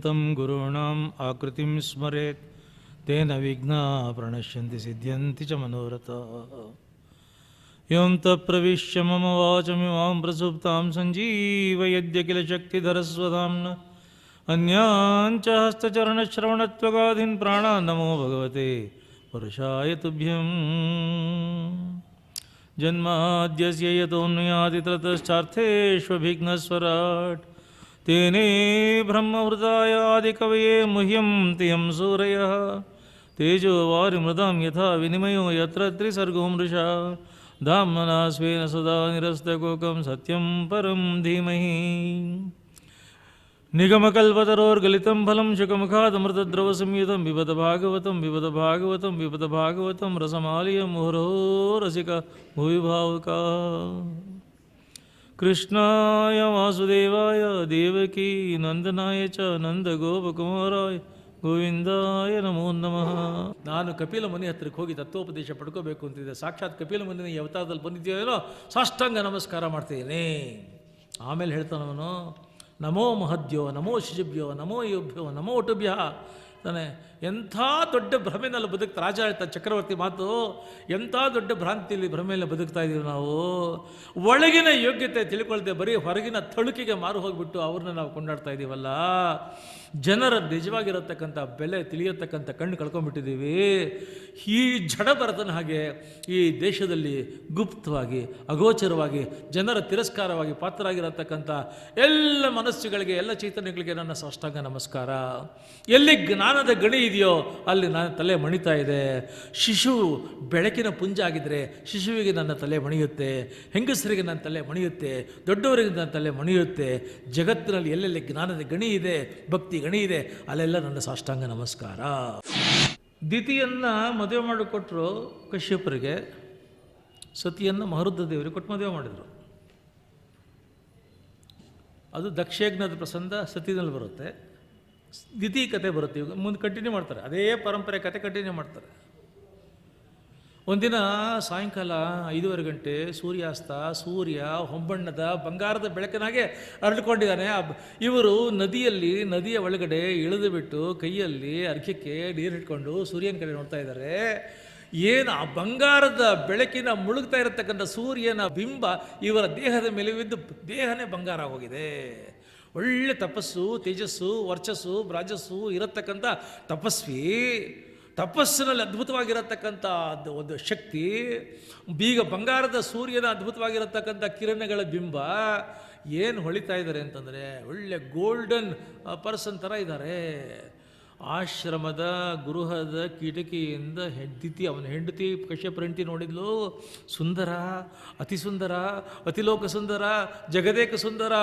तं गुरूणाम् आकृतिं स्मरेत् तेन विघ्नाः प्रणश्यन्ति सिद्ध्यन्ति च मनोरथाः। यं तत्प्रविश्य मम वाचमिमां प्रसुप्तां सञ्जीवयद्य शक्तिधरस्वधाम्ना अन्याञ्च हस्तचरणश्रवणत्वगादीन् प्राणान् नमो भगवते पुरुषाय तुभ्यं। जन्माद्यस्य यतोऽन्वयादितरतश्चार्थेष्वभिघ्नस्वराट् तेने ब्रह्मवृताय आदिकवये मुह्यन्ति यं सूरयः तेजो वारिमृदां यथा विनिमयो यत्र त्रिसर्गो मृषा धाम्ना स्वेन सदा निरस्तकोकं सत्यं परं धीमहि। निगमकल्पतरोर्गलितं फलं शुकमुखादमृतद्रवसंयुतं पिबत भागवतं पिबत भागवतं पिबत भागवतं रसमालय मुहुरो रसिका भुवि भावुका। कृष्णाय वासुदेवाय देवकी नंदनाय च नंदगोपकुमाराय ಗೋವಿಂದಾಯ ನಮೋ ನಮಃ. ನಾನು ಕಪಿಲ ಮುನಿ ಹತ್ರಕ್ಕೆ ಹೋಗಿ ತತ್ವೋಪದೇಶ ಪಡ್ಕೋಬೇಕು ಅಂತಿದ್ದೆ. ಸಾಕ್ಷಾತ್ ಕಪಿಲ ಮುನಿನ ಈ ಅವತಾರದಲ್ಲಿ ಬಂದಿದ್ದೀನೋ ಸಾಷ್ಟಾಂಗ ನಮಸ್ಕಾರ ಮಾಡ್ತಿದ್ದೀನಿ. ಆಮೇಲೆ ಹೇಳ್ತಾನವನು, ನಮೋ ಮಹದ್ಯೋ ನಮೋ ಶಿಶುಭ್ಯೋ ನಮೋ ಯೋಭ್ಯೋ ನಮೋ ಒಟುಭ್ಯ ತಾನೆ. ಎಂಥ ದೊಡ್ಡ ಭ್ರಮೆನಲ್ಲಿ ಬದುಕ್ತಾ ರಾಜ ಹೇಳ್ತಾ ಚಕ್ರವರ್ತಿ ಮಾತು, ಎಂಥ ದೊಡ್ಡ ಭ್ರಾಂತಿಯಲ್ಲಿ ಭ್ರಮೆಯಲ್ಲಿ ಬದುಕ್ತಾ ಇದ್ದೀವಿ ನಾವು. ಒಳಗಿನ ಯೋಗ್ಯತೆ ತಿಳ್ಕೊಳ್ದೆ ಬರೀ ಹೊರಗಿನ ತಳುಕಿಗೆ ಮಾರು ಹೋಗಿಬಿಟ್ಟು ಅವ್ರನ್ನ ನಾವು ಕೊಂಡಾಡ್ತಾ ಇದ್ದೀವಲ್ಲ. ಜನರ ನಿಜವಾಗಿರತಕ್ಕಂಥ ಬೆಲೆ ತಿಳಿಯತಕ್ಕಂಥ ಕಣ್ಣು ಕಳ್ಕೊಂಡ್ಬಿಟ್ಟಿದ್ದೀವಿ. ಈ ಜಡ ಭರತನ ಹಾಗೆ ಈ ದೇಶದಲ್ಲಿ ಗುಪ್ತವಾಗಿ ಅಗೋಚರವಾಗಿ ಜನರ ತಿರಸ್ಕಾರವಾಗಿ ಪಾತ್ರರಾಗಿರತಕ್ಕಂಥ ಎಲ್ಲ ಮನಸ್ಸುಗಳಿಗೆ ಎಲ್ಲ ಚೈತನ್ಯಗಳಿಗೆ ನನ್ನ ಸಾಷ್ಟಾಂಗ ನಮಸ್ಕಾರ. ಎಲ್ಲಿ ಜ್ಞಾನದ ಗಣಿ ಇದೆಯೋ ಅಲ್ಲಿ ನನ್ನ ತಲೆ ಮಣಿತಾ ಇದೆ. ಶಿಶು ಬೆಳಕಿನ ಪುಂಜ ಆಗಿದ್ದರೆ ಶಿಶುವಿಗೆ ನನ್ನ ತಲೆ ಮಣಿಯುತ್ತೆ, ಹೆಂಗಸರಿಗೆ ನನ್ನ ತಲೆ ಮಣಿಯುತ್ತೆ, ದೊಡ್ಡವರಿಗೆ ನನ್ನ ತಲೆ ಮಣಿಯುತ್ತೆ. ಜಗತ್ತಿನಲ್ಲಿ ಎಲ್ಲೆಲ್ಲಿ ಜ್ಞಾನದ ಗಣಿ ಇದೆ, ಭಕ್ತಿ ಗಣಿ ಇದೆ, ಅಲ್ಲೆಲ್ಲ ನನ್ನ ಸಾಷ್ಟಾಂಗ ನಮಸ್ಕಾರ. ದಿತಿಯನ್ನು ಮದುವೆ ಮಾಡಿಕೊಟ್ರು ಕಶ್ಯಪರಿಗೆ, ಸತಿಯನ್ನು ಮಹರುದ್ರ ದೇವರಿಗೆ ಕೊಟ್ಟು ಮದುವೆ ಮಾಡಿದರು. ಅದು ದಕ್ಷಯಜ್ಞದ ಪ್ರಸಂಗ ಸತಿನಲ್ಲಿ ಬರುತ್ತೆ. ದಿತಿ ಕತೆ ಬರುತ್ತೆ. ಇವಾಗ ಮುಂದೆ ಕಂಟಿನ್ಯೂ ಮಾಡ್ತಾರೆ, ಅದೇ ಪರಂಪರೆ ಕತೆ ಕಂಟಿನ್ಯೂ ಮಾಡ್ತಾರೆ. ಒಂದಿನ ಸಾಯಂಕಾಲ 5:30 ಗಂಟೆ ಸೂರ್ಯಾಸ್ತ, ಸೂರ್ಯ ಹೊಂಬಣ್ಣದ ಬಂಗಾರದ ಬೆಳಕಿನಾಗೆ ಅರಳಿಕೊಂಡಿದ್ದಾನೆ. ಇವರು ನದಿಯ ಒಳಗಡೆ ಇಳಿದು ಬಿಟ್ಟು ಕೈಯಲ್ಲಿ ಅರ್ಘ್ಯಕ್ಕೆ ನೀರು ಇಟ್ಕೊಂಡು ಸೂರ್ಯನ ಕಡೆ ನೋಡ್ತಾ ಇದ್ದಾರೆ. ಏನು ಆ ಬಂಗಾರದ ಬೆಳಕಿನ ಮುಳುಗ್ತಾ ಇರತಕ್ಕಂಥ ಸೂರ್ಯನ ಬಿಂಬ ಇವರ ದೇಹದ ಮೇಲೆ ಬಿದ್ದು ದೇಹನೇ ಬಂಗಾರ ಹೋಗಿದೆ. ಒಳ್ಳೆ ತಪಸ್ಸು, ತೇಜಸ್ಸು, ವರ್ಚಸ್ಸು, ರಾಜಸ್ಸು ಇರತಕ್ಕಂಥ ತಪಸ್ವಿ, ತಪಸ್ಸಿನಲ್ಲಿ ಅದ್ಭುತವಾಗಿರತಕ್ಕಂಥ ಒಂದು ಶಕ್ತಿ, ಬೀಗ ಬಂಗಾರದ ಸೂರ್ಯನ ಅದ್ಭುತವಾಗಿರತಕ್ಕಂಥ ಕಿರಣಗಳ ಬಿಂಬ ಏನು ಹೊಳಿತಾ ಇದ್ದಾರೆ ಅಂತಂದರೆ ಒಳ್ಳೆ ಗೋಲ್ಡನ್ ಪರ್ಸನ್ ಥರ ಇದ್ದಾರೆ. ಆಶ್ರಮದ ಗೃಹದ ಕಿಟಕಿಯಿಂದ ಅವನ ಹೆಂಡತಿ ಕಶ್ಯಪ ಹೆಂಡತಿ ನೋಡಿದ್ಲು. ಸುಂದರ, ಅತಿ ಸುಂದರ, ಅತಿಲೋಕ ಸುಂದರ, ಜಗದೇಕ ಸುಂದರ,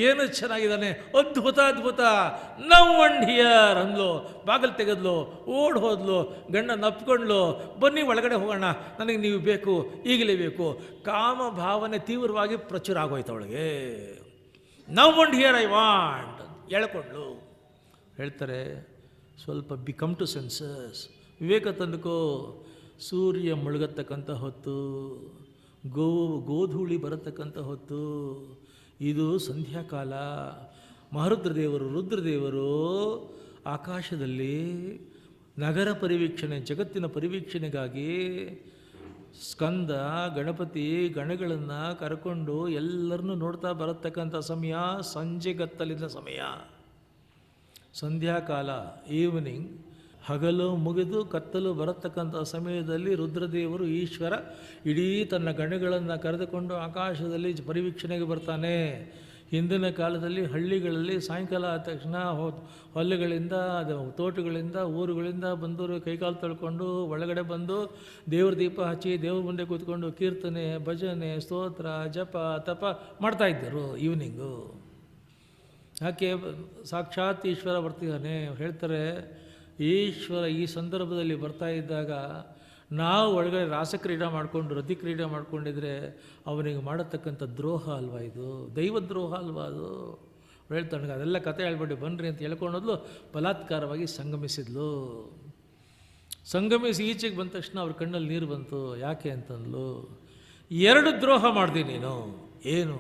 ಏನು ಚೆನ್ನಾಗಿದ್ದಾನೆ, ಅದ್ಭುತ ಅದ್ಭುತ, ನವ್ ಒನ್ ಹಿಯರ್ ಅಂದ್ಲು. ಬಾಗಿಲು ತೆಗೆದ್ಲು, ಓಡ್ ಹೋದ್ಲು, ಗಂಡ ನಪ್ಕೊಂಡ್ಲು. ಬನ್ನಿ ಒಳಗಡೆ ಹೋಗೋಣ, ನನಗೆ ನೀವು ಬೇಕು, ಈಗಲೇ ಬೇಕು. ಕಾಮ ಭಾವನೆ ತೀವ್ರವಾಗಿ ಪ್ರಚುರ ಆಗೋಯ್ತು ಅವಳಿಗೆ. ನವ್ ಒನ್ ಹಿಯರ್ ಐ ವಾಂಟ್ ಹೇಳ್ಕೊಂಡ್ಲು. ಹೇಳ್ತಾರೆ, ಸ್ವಲ್ಪ ಬಿಕಮ್ ಟು ಸೆನ್ಸಸ್, ವಿವೇಕ ತಂದುಕೋ. ಸೂರ್ಯ ಮುಳುಗತಕ್ಕಂಥ ಹೊತ್ತು, ಗೋಧೂಳಿ ಬರತಕ್ಕಂಥ ಹೊತ್ತು, ಇದು ಸಂಧ್ಯಾಕಾಲ. ಮಹರುದ್ರದೇವರು, ರುದ್ರದೇವರು ಆಕಾಶದಲ್ಲಿ ನಗರ ಪರಿವೀಕ್ಷಣೆ, ಜಗತ್ತಿನ ಪರಿವೀಕ್ಷಣೆಗಾಗಿ ಸ್ಕಂದ, ಗಣಪತಿ ಗಣಗಳನ್ನು ಕರ್ಕೊಂಡು ಎಲ್ಲರನ್ನೂ ನೋಡ್ತಾ ಬರತಕ್ಕಂಥ ಸಮಯ ಸಂಜೆಗತ್ತಲಿನ ಸಮಯ, ಸಂಧ್ಯಾಕಾಲ, ಈವ್ನಿಂಗ್. ಹಗಲು ಮುಗಿದು ಕತ್ತಲು ಬರತಕ್ಕಂಥ ಸಮಯದಲ್ಲಿ ರುದ್ರದೇವರು ಈಶ್ವರ ಇಡೀ ತನ್ನ ಗಣಗಳನ್ನು ಕರೆದುಕೊಂಡು ಆಕಾಶದಲ್ಲಿ ಪರಿವೀಕ್ಷಣೆಗೆ ಬರ್ತಾನೆ. ಹಿಂದಿನ ಕಾಲದಲ್ಲಿ ಹಳ್ಳಿಗಳಲ್ಲಿ ಸಾಯಂಕಾಲ ಆದ ತಕ್ಷಣ ಹೊಲಗಳಿಂದ, ತೋಟಗಳಿಂದ, ಊರುಗಳಿಂದ ಬಂದವರು ಕೈಕಾಲು ತೊಳ್ಕೊಂಡು ಒಳಗಡೆ ಬಂದು ದೇವ್ರ ದೀಪ ಹಚ್ಚಿ ದೇವ್ರ ಮುಂದೆ ಕೂತ್ಕೊಂಡು ಕೀರ್ತನೆ, ಭಜನೆ, ಸ್ತೋತ್ರ, ಜಪ, ತಪ ಮಾಡ್ತಾಯಿದ್ದರು ಈವ್ನಿಂಗು. ಯಾಕೆ? ಸಾಕ್ಷಾತ್ ಈಶ್ವರ ಬರ್ತಿದ್ದಾನೆ. ಹೇಳ್ತಾರೆ, ಈಶ್ವರ ಈ ಸಂದರ್ಭದಲ್ಲಿ ಬರ್ತಾ ಇದ್ದಾಗ ನಾವು ಒಳಗಡೆ ರಾಸಕ್ರೀಡೆ ಮಾಡಿಕೊಂಡು ರತಿಕ್ರೀಡೆ ಮಾಡ್ಕೊಂಡಿದ್ರೆ ಅವನಿಗೆ ಮಾಡತಕ್ಕಂಥ ದ್ರೋಹ ಅಲ್ವಾ ಇದು? ದೈವದ್ರೋಹ ಅಲ್ವಾ ಅದು? ಹೇಳ್ತಾನೆ, ಅದೆಲ್ಲ ಕತೆ ಹೇಳ್ಬೇಡಿ ಬನ್ನಿರಿ ಅಂತ ಹೇಳ್ಕೊಂಡೋದ್ಲು. ಬಲಾತ್ಕಾರವಾಗಿ ಸಂಗಮಿಸಿದ್ಲು. ಸಂಗಮಿಸಿ ಈಚೆಗೆ ಬಂದ ತಕ್ಷಣ ಅವ್ರ ಕಣ್ಣಲ್ಲಿ ನೀರು ಬಂತು. ಯಾಕೆ ಅಂತಂದ್ಲು, 2 ದ್ರೋಹ ಮಾಡ್ದಿ ನೀನು. ಏನು?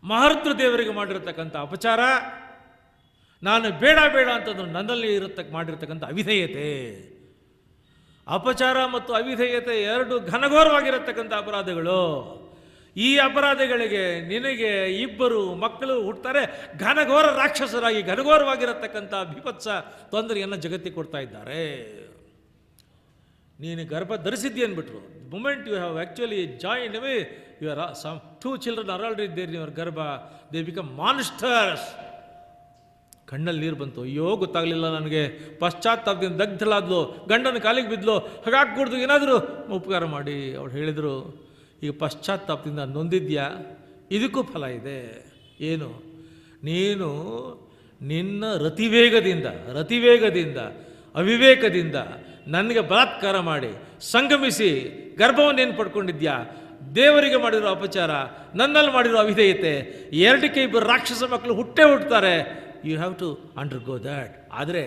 ಮಹರುದ್ರ ದೇವರಿಗೆ ಮಾಡಿರತಕ್ಕಂಥ ಅಪಚಾರ, ನಾನು ಬೇಡ ಬೇಡ ಅಂತಂದ್ರೆ ನನ್ನಲ್ಲಿ ಮಾಡಿರ್ತಕ್ಕಂಥ ಅವಿಧೇಯತೆ. ಅಪಚಾರ ಮತ್ತು ಅವಿಧೇಯತೆ ಎರಡು ಘನಘೋರವಾಗಿರತಕ್ಕಂಥ ಅಪರಾಧಗಳು. ಈ ಅಪರಾಧಗಳಿಗೆ ನಿನಗೆ ಇಬ್ಬರು ಮಕ್ಕಳು ಹುಟ್ಟುತ್ತಾರೆ, ಘನಘೋರ ರಾಕ್ಷಸರಾಗಿ ಘನಘೋರವಾಗಿರತಕ್ಕಂಥ ಭೀಭತ್ಸ ತೊಂದರೆಯನ್ನು ಜಗತ್ತಿಗೆ ಕೊಡ್ತಾ ಇದ್ದಾರೆ. ನೀನು ಗರ್ಭ ಧರಿಸಿದ್ದಿ ಅಂದ್ಬಿಟ್ರು. Moment you have actually joined away your some 2 children are already there in your ಗರ್ಭ, ದೇ ಬಿಕಮ್ ಮಾನ್ಸ್ಟರ್ಸ್. ಕಣ್ಣಲ್ಲಿ ನೀರು ಬಂತು. ಅಯ್ಯೋ ಗೊತ್ತಾಗಲಿಲ್ಲ ನನಗೆ, ಪಶ್ಚಾತ್ತಾಪದಿಂದ ದಗ್ಧಳಾದ್ಲು, ಗಂಡನ ಕಾಲಿಗೆ ಬಿದ್ಲು, ಹಾಗಾಗಿ ಕುಡ್ದು ಏನಾದರೂ ಉಪಕಾರ ಮಾಡಿ. ಅವ್ರು ಹೇಳಿದರು, ಈಗ ಪಶ್ಚಾತ್ತಾಪದಿಂದ ನೊಂದಿದ್ಯಾ, ಇದಕ್ಕೂ ಫಲ ಇದೆ. ಏನು? ನೀನು ನಿನ್ನ ರತಿವೇಗದಿಂದ ಅವಿವೇಕದಿಂದ ನನಗೆ ಬಲಾತ್ಕಾರ ಮಾಡಿ ಸಂಗಮಿಸಿ ಗರ್ಭವನ್ನೇನು ಪಡ್ಕೊಂಡಿದ್ಯಾ, ದೇವರಿಗೆ ಮಾಡಿರೋ ಅಪಚಾರ, ನನ್ನಲ್ಲಿ ಮಾಡಿರೋ ಅವಿಧೇಯತೆ, ಎರಡಕ್ಕೆ ಇಬ್ಬರು ರಾಕ್ಷಸ ಮಕ್ಕಳು ಹುಟ್ಟುತ್ತಾರೆ. You have to undergo that. ಆದರೆ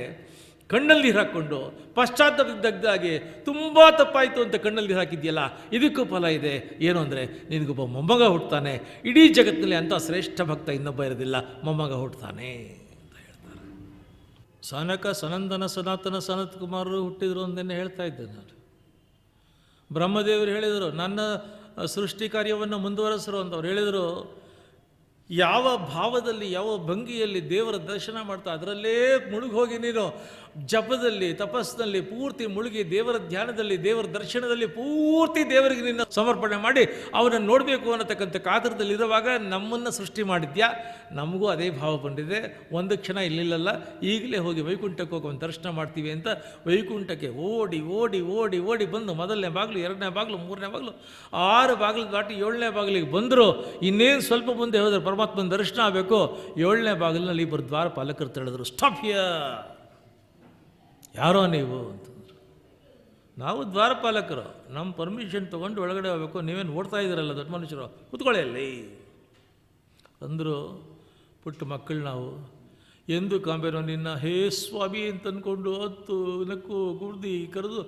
ಕಣ್ಣಲ್ಲಿ ಹಾಕ್ಕೊಂಡು ಪಶ್ಚಾತ್ತಾಪದಾಗಿ ತುಂಬ ತಪ್ಪಾಯಿತು ಅಂತ ಕಣ್ಣಲ್ಲಿ ಹಾಕಿದ್ಯಲ್ಲ, ಇದಕ್ಕೂ ಫಲ ಇದೆ. ಏನು ಅಂದರೆ ನಿನಗೊಬ್ಬ ಮೊಮ್ಮಗ ಹುಟ್ಟುತ್ತಾನೆ. ಇಡೀ ಜಗತ್ತಿನಲ್ಲಿ ಅಂಥ ಶ್ರೇಷ್ಠ ಭಕ್ತ ಇನ್ನೊಬ್ಬ ಇರೋದಿಲ್ಲ, ಮೊಮ್ಮಗ ಹುಟ್ಟುತ್ತಾನೆ ಅಂತ ಹೇಳ್ತಾರೆ. ಸನಕ ಸನಂದನ ಸನಾತನ ಸನತ್ ಕುಮಾರರು ಹುಟ್ಟಿದರು ಅಂತೇನೆ ಹೇಳ್ತಾ ಇದ್ದೆ ನಾನು. ಬ್ರಹ್ಮದೇವರು ಹೇಳಿದರು, ನನ್ನ ಸೃಷ್ಟಿ ಕಾರ್ಯವನ್ನು ಮುಂದುವರೆಸರು ಅಂತ ಅವ್ರು ಹೇಳಿದರು. ಯಾವ ಭಾವದಲ್ಲಿ, ಯಾವ ಭಂಗಿಯಲ್ಲಿ ದೇವರ ದರ್ಶನ ಮಾಡ್ತಾ ಅದರಲ್ಲೇ ಮುಳುಗೋಗಿ ನೀನು ಜಪದಲ್ಲಿ, ತಪಸ್ಸಿನಲ್ಲಿ ಪೂರ್ತಿ ಮುಳುಗಿ, ದೇವರ ಧ್ಯಾನದಲ್ಲಿ, ದೇವರ ದರ್ಶನದಲ್ಲಿ ಪೂರ್ತಿ ದೇವರಿಗೆ ನಿನ್ನ ಸಮರ್ಪಣೆ ಮಾಡಿ ಅವನನ್ನು ನೋಡಬೇಕು ಅನ್ನತಕ್ಕಂಥ ಕಾತರದಲ್ಲಿರುವಾಗ ನಮ್ಮನ್ನು ಸೃಷ್ಟಿ ಮಾಡಿದ್ಯಾ. ನಮಗೂ ಅದೇ ಭಾವ ಬಂದಿದೆ. ಒಂದು ಕ್ಷಣ ಇಲ್ಲಿಲ್ಲಲ್ಲ, ಈಗಲೇ ಹೋಗಿ ವೈಕುಂಠಕ್ಕೆ ಹೋಗಿ ಒಂದು ದರ್ಶನ ಮಾಡ್ತೀವಿ ಅಂತ ವೈಕುಂಠಕ್ಕೆ ಓಡಿ ಓಡಿ ಓಡಿ ಓಡಿ ಬಂದು ಮೊದಲನೇ ಬಾಗಿಲು, 2ನೇ ಬಾಗಿಲು, 3ನೇ ಬಾಗಿಲು, 6 ಬಾಗಿಲು ದಾಟಿ 7ನೇ ಬಾಗಿಲಿಗೆ ಬಂದರು. ಇನ್ನೇನು ಸ್ವಲ್ಪ ಮುಂದೆ ಹೋದರೆ ಪರಮಾತ್ಮನ ದರ್ಶನ ಆಗಬೇಕು. 7ನೇ ಬಾಗಿಲಿನಲ್ಲಿ ಇಬ್ಬರು ದ್ವಾರಪಾಲಕರು ತಿಳಿದ್ರು, ಸ್ಟಾಪ್ ಹಿಯರ್. ಯಾರೋ ನೀವು ಅಂತಂದರು. ನಾವು ದ್ವಾರಪಾಲಕರು, ನಮ್ಮ ಪರ್ಮಿಷನ್ ತೊಗೊಂಡು ಒಳಗಡೆ ಹೋಗಬೇಕು, ನೀವೇನು ಓಡ್ತಾ ಇದ್ದೀರಲ್ಲ ದೊಡ್ಡ ಮನುಷ್ಯರು, ಕೂತ್ಕೊಳ್ಳಿ ಅಲ್ಲಿ ಅಂದರು. ಪುಟ್ಟ ಮಕ್ಕಳು ನಾವು ಎಂದು ಕಾಂಬೇನೋ ನಿನ್ನ ಹೇ ಸ್ವಾಮಿ ಅಂತ ಅಂದ್ಕೊಂಡು ಹತ್ತು ನಕ್ಕು ಕುಡ್ದು ಕರೆದು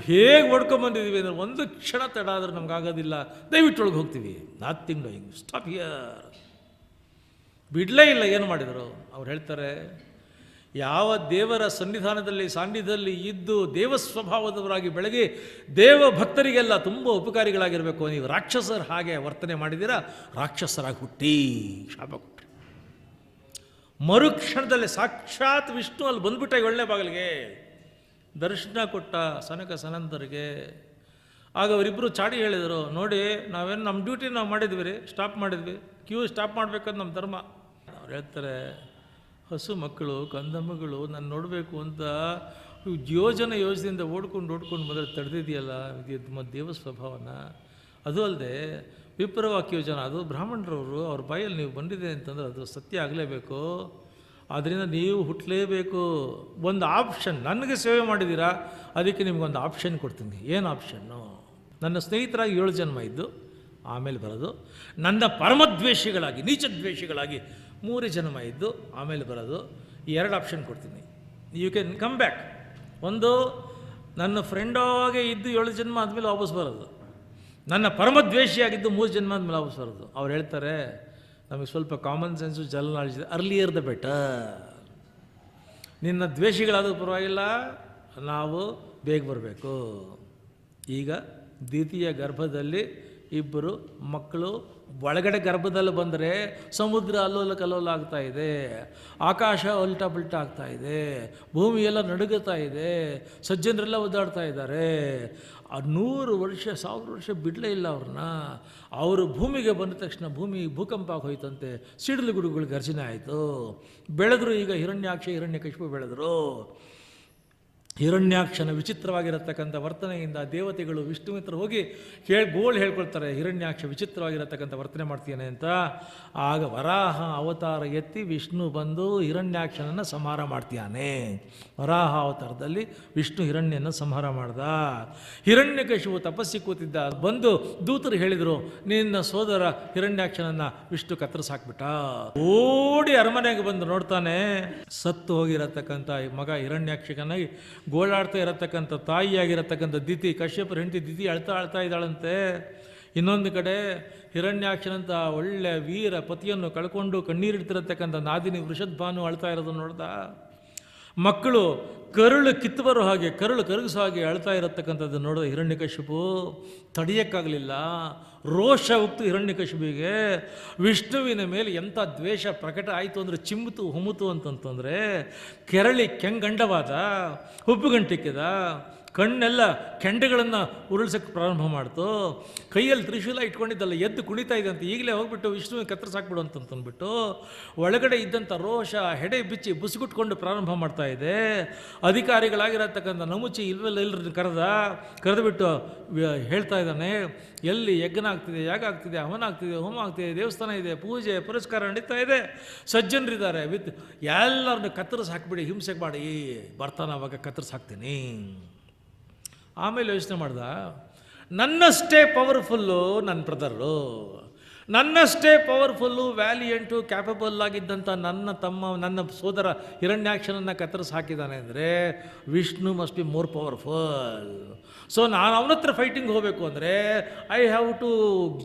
ಹೇಗೆ ಹೊಡ್ಕೊಂಬಂದಿದ್ದೀವಿ ಅಂದರೆ ಒಂದು ಕ್ಷಣ ತಡ ಆದರೆ ನಮಗಾಗೋದಿಲ್ಲ, ದಯವಿಟ್ಟು ಒಳಗೆ ಹೋಗ್ತೀವಿ. Nothing doing, stop here. ಬಿಡಲೇ ಇಲ್ಲ. ಏನು ಮಾಡಿದರು? ಅವ್ರು ಹೇಳ್ತಾರೆ, ಯಾವ ದೇವರ ಸಾನ್ನಿಧ್ಯದಲ್ಲಿ ಇದ್ದು ದೇವ ಸ್ವಭಾವದವರಾಗಿ ಬೆಳಗಿ ದೇವ ಭಕ್ತರಿಗೆಲ್ಲ ತುಂಬ ಉಪಕಾರಿಗಳಾಗಿರಬೇಕು, ನೀವು ರಾಕ್ಷಸರು ಹಾಗೆ ವರ್ತನೆ ಮಾಡಿದ್ದೀರಾ, ರಾಕ್ಷಸರಾಗಿ ಹುಟ್ಟಿ ಶಾಪ ಕೊಟ್ಟರು. ಮರುಕ್ಷಣದಲ್ಲಿ ಸಾಕ್ಷಾತ್ ವಿಷ್ಣು ಅಲ್ಲಿ ಬಂದ್ಬಿಟ್ಟ 7ನೇ ಬಾಗಿಲಿಗೆ ದರ್ಶನ ಕೊಟ್ಟ ಸನಕ ಸನಂದರಿಗೆ. ಆಗ ಅವರಿಬ್ಬರು ಚಾಡಿ ಹೇಳಿದರು, ನೋಡಿ ನಾವೇನು ನಮ್ಮ ಡ್ಯೂಟಿ ನಾವು ಮಾಡಿದ್ವಿ ರೀ, ಸ್ಟಾಪ್ ಮಾಡಿದ್ವಿ, ಕ್ಯೂ ಸ್ಟಾಪ್ ಮಾಡಬೇಕಂತ ನಮ್ಮ ಧರ್ಮ. ಅವ್ರು ಹೇಳ್ತಾರೆ, ಹಸು ಮಕ್ಕಳು ಕಂದಮ್ಮಗಳು ನಾನು ನೋಡಬೇಕು ಅಂತ ಯೋಜನೆಯಿಂದ ಓಡ್ಕೊಂಡು ಮೊದಲು ತಡೆದಿದೆಯಲ್ಲ, ಇದು ದೇವ ಸ್ವಭಾವನ. ಅದು ಅಲ್ಲದೆ ವಿಪ್ರವಾಕ್ಯ ಯೋಜನೆ, ಅದು ಬ್ರಾಹ್ಮಣರವರು ಅವ್ರ ಬಾಯಲ್ಲಿ ನೀವು ಬಂದಿದೆ ಅಂತಂದ್ರೆ ಅದು ಸತ್ಯ ಆಗಲೇಬೇಕು. ಆದ್ದರಿಂದ ನೀವು ಹುಟ್ಟಲೇಬೇಕು. ಒಂದು ಆಪ್ಷನ್, ನನಗೆ ಸೇವೆ ಮಾಡಿದ್ದೀರಾ, ಅದಕ್ಕೆ ನಿಮಗೊಂದು ಆಪ್ಷನ್ ಕೊಡ್ತೀನಿ. ಏನು ಆಪ್ಷನ್ನು? ನನ್ನ ಸ್ನೇಹಿತರಾಗಿ 7 ಜನ್ಮ ಇದ್ದು ಆಮೇಲೆ ಬರೋದು, ನನ್ನ ಪರಮದ್ವೇಷಿಗಳಾಗಿ ನೀಚದ್ವೇಷಿಗಳಾಗಿ 3 ಜನ್ಮ ಇದ್ದು ಆಮೇಲೆ ಬರೋದು. 2 ಆಪ್ಷನ್ ಕೊಡ್ತೀನಿ, ಯು ಕ್ಯಾನ್ ಕಮ್ ಬ್ಯಾಕ್. ಒಂದು, ನನ್ನ ಫ್ರೆಂಡಾಗೆ ಇದ್ದು 7 ಜನ್ಮ ಆದಮೇಲೆ ವಾಪಸ್ ಬರೋದು. ನನ್ನ ಪರಮದ್ವೇಷಿಯಾಗಿದ್ದು 3 ಜನ್ಮ ಆದಮೇಲೆ ವಾಪಸ್ ಬರೋದು. ಅವ್ರು ಹೇಳ್ತಾರೆ, ನಮಗೆ ಸ್ವಲ್ಪ ಕಾಮನ್ ಸೆನ್ಸು ಜನರಲ್ ನಾಲೆಜ್ ಇದೆ, ಅರ್ಲಿಯರ್ ದ ಬೆಟರ್. ನಿನ್ನ ದ್ವೇಷಿಗಳಾದರೂ ಪರವಾಗಿಲ್ಲ, ನಾವು ಬೇಗ ಬರಬೇಕು. ಈಗ ದ್ವಿತೀಯ ಗರ್ಭದಲ್ಲಿ ಇಬ್ಬರು ಮಕ್ಕಳು ಒಳಗಡೆ ಗರ್ಭದಲ್ಲಿ ಬಂದರೆ ಸಮುದ್ರ ಅಲ್ಲೋಲ ಕಲ್ಲೋಲ ಆಗ್ತಾ ಇದೆ, ಆಕಾಶ ಉಲ್ಟಾ ಪಲ್ಟಾ ಆಗ್ತಾ ಇದೆ, ಭೂಮಿಯೆಲ್ಲ ನಡುಗುತ್ತಾ ಇದೆ, ಸಜ್ಜನರೆಲ್ಲ ಒದ್ದಾಡ್ತಾ ಇದ್ದಾರೆ. 100 ವರ್ಷ 1000 ವರ್ಷ ಬಿಡಲೇ ಇಲ್ಲ ಅವ್ರನ್ನ. ಅವರು ಭೂಮಿಗೆ ಬಂದ ತಕ್ಷಣ ಭೂಮಿ ಭೂಕಂಪ ಹೋಯ್ತಂತೆ, ಸಿಡಿಲು ಗುಡುಗಳು ಘರ್ಷಣೆ ಆಯಿತು, ಬೆಳೆದ್ರು. ಈಗ ಹಿರಣ್ಯಾಕ್ಷ ಬೆಳೆದರು. ಹಿರಣ್ಯಾಕ್ಷನ ವಿಚಿತ್ರವಾಗಿರತಕ್ಕಂಥ ವರ್ತನೆಯಿಂದ ದೇವತೆಗಳು ವಿಷ್ಣುಮಿತ್ರ ಹೋಗಿ ಗೋಳು ಹೇಳ್ಕೊಳ್ತಾರೆ, ಹಿರಣ್ಯಾಕ್ಷ ವಿಚಿತ್ರವಾಗಿರತಕ್ಕಂಥ ವರ್ತನೆ ಮಾಡ್ತೀಯಾನೆ ಅಂತ. ಆಗ ವರಾಹ ಅವತಾರ ಎತ್ತಿ ವಿಷ್ಣು ಬಂದು ಹಿರಣ್ಯಾಕ್ಷನನ್ನು ಸಂಹಾರ ಮಾಡ್ತೀಯಾನೆ. ವರಾಹ ಅವತಾರದಲ್ಲಿ ವಿಷ್ಣು ಹಿರಣ್ಯನ ಸಂಹಾರ ಮಾಡ್ದ. ಹಿರಣ್ಯಕಶಿಪು ತಪಸ್ಸಿ ಕೂತಿದ್ದ, ಬಂದು ದೂತರು ಹೇಳಿದರು, ನಿನ್ನ ಸೋದರ ಹಿರಣ್ಯಾಕ್ಷನನ್ನು ವಿಷ್ಣು ಕತ್ತರಿಸಾಕ್ಬಿಟ್ಟ. ಓಡಿ ಅರಮನೆಗೆ ಬಂದು ನೋಡ್ತಾನೆ, ಸತ್ತು ಹೋಗಿರತಕ್ಕಂಥ ಮಗ ಹಿರಣ್ಯಾಕ್ಷಕನಾಗಿ ಗೋಳಾಡ್ತಾ ಇರತಕ್ಕಂಥ ತಾಯಿಯಾಗಿರತಕ್ಕಂಥ ದಿತಿ, ಕಶ್ಯಪರ ಹೆಂಡತಿ ದಿತಿ ಅಳ್ತಾ ಇದ್ದಾಳಂತೆ. ಇನ್ನೊಂದು ಕಡೆ ಹಿರಣ್ಯಾಕ್ಷನಂತ ಒಳ್ಳೆ ವೀರ ಪತಿಯನ್ನು ಕಳ್ಕೊಂಡು ಕಣ್ಣೀರಿಡ್ತಿರತಕ್ಕಂಥ ನಾದಿನಿ ವೃಷದ್ಭಾನು ಅಳ್ತಾ ಇರೋದನ್ನು ನೋಡ್ದ. ಮಕ್ಕಳು ಕರುಳು ಕಿತ್ತು ಬರೋ ಹಾಗೆ, ಕರುಳು ಕರಗಿಸೋ ಹಾಗೆ ಅಳ್ತಾ ಇರತಕ್ಕಂಥದ್ದು ನೋಡಿದ ಹಿರಣ್ಯಕಶಿಪು ತಡೆಯೋಕ್ಕಾಗಲಿಲ್ಲ. ರೋಷ ಉಕ್ತು ಹಿರಣ್ಯಕಶಿಪಿಗೆ. ವಿಷ್ಣುವಿನ ಮೇಲೆ ಎಂಥ ದ್ವೇಷ ಪ್ರಕಟ ಆಯಿತು ಅಂದರೆ ಚಿಮ್ಮುತು ಹುಮುತು ಅಂತಂತಂದರೆ ಕೆರಳಿ ಕೆಂಗಂಡವಾದ, ಹುಬ್ಬುಗಂಟಿಕ್ಕಿದ, ಕಣ್ಣೆಲ್ಲ ಕೆಂಡಗಳನ್ನು ಉರುಳಿಸೋಕ್ಕೆ ಪ್ರಾರಂಭ ಮಾಡ್ತು. ಕೈಯಲ್ಲಿ ತ್ರಿಶೂಲ ಇಟ್ಕೊಂಡಿದ್ದಲ್ಲ ಎದ್ದು ಕುಣಿತಾ ಇದ್ದಂತೆ, ಈಗಲೇ ಹೋಗ್ಬಿಟ್ಟು ವಿಷ್ಣುವಿನ ಕತ್ತರಿಸಾಕ್ಬಿಡು ಅಂತಂದ್ಬಿಟ್ಟು ಒಳಗಡೆ ಇದ್ದಂಥ ರೋಷ ಹೆಡೆ ಬಿಚ್ಚಿ ಬುಸುಗುಟ್ಕೊಂಡು ಪ್ರಾರಂಭ ಮಾಡ್ತಾ ಇದೆ. ಅಧಿಕಾರಿಗಳಾಗಿರತಕ್ಕಂಥ ನಮುಚಿ ಎಲ್ಲರನ್ನು ಕರೆದುಬಿಟ್ಟು ಹೇಳ್ತಾ ಇದ್ದಾನೆ, ಎಲ್ಲಿ ಯಜ್ಞ ಆಗ್ತಿದೆ, ಯಾಗ ಆಗ್ತಿದೆ, ಹವನ ಆಗ್ತಿದೆ, ಹೋಮ ಆಗ್ತಿದೆ, ದೇವಸ್ಥಾನ ಇದೆ, ಪೂಜೆ ಪುರಸ್ಕಾರ ನಡೀತಾ ಇದೆ, ಸಜ್ಜನರಿದ್ದಾರೆ, ಎಲ್ಲರನ್ನು ಕತ್ತರಿಸಿ ಹಾಕಿಬಿಡಿ, ಹಿಂಸೆಗೆ ಮಾಡಿ ಬರ್ತಾನೆ, ಅವಾಗ ಕತ್ತರಿಸಿ ಹಾಕ್ತೀನಿ. ಆಮೇಲೆ ಯೋಚನೆ ಮಾಡ್ದ, ನನ್ನಷ್ಟೇ ಪವರ್ಫುಲ್ಲು ನನ್ನ ಬ್ರದರು, ನನ್ನಷ್ಟೇ ಪವರ್ಫುಲ್ಲು ವ್ಯಾಲಿಯಂಟು ಕ್ಯಾಪಬಲ್ ಆಗಿದ್ದಂಥ ನನ್ನ ತಮ್ಮ, ನನ್ನ ಸೋದರ ಹಿರಣ್ಯಾಕ್ಷನನ್ನು ಕತ್ತರಿಸಿ ಹಾಕಿದ್ದಾನೆ ಅಂದರೆ Vishnu must be more powerful. So ನಾನು ಅವನ ಹತ್ರ ಫೈಟಿಂಗ್ ಹೋಗಬೇಕು ಅಂದರೆ I have to